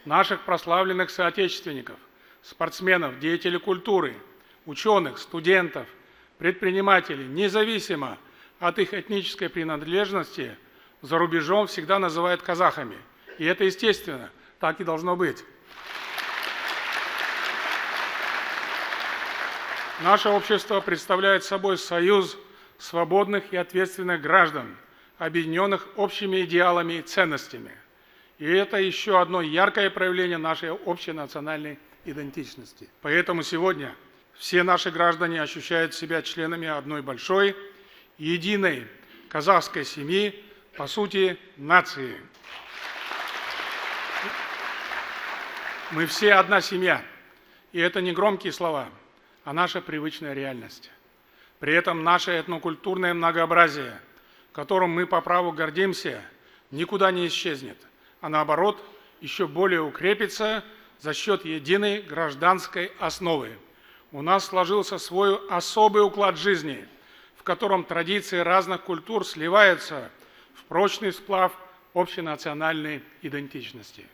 наших прославленных соотечественников, спортсменов, деятелей культуры, ученых, студентов, предпринимателей, независимо от их этнической принадлежности, за рубежом всегда называют казахами. И это естественно, так и должно быть. Наше общество представляет собой союз свободных и ответственных граждан, объединенных общими идеалами и ценностями. И это еще одно яркое проявление нашей общей национальной идентичности. Поэтому сегодня все наши граждане ощущают себя членами одной большой, единой казахской семьи, по сути, нации. Мы все одна семья, и это не громкие слова, а наша привычная реальность. При этом наше этнокультурное многообразие, которым мы по праву гордимся, никуда не исчезнет, а наоборот, еще более укрепится за счет единой гражданской основы. У нас сложился свой особый уклад жизни, в котором традиции разных культур сливаются в прочный сплав общенациональной идентичности.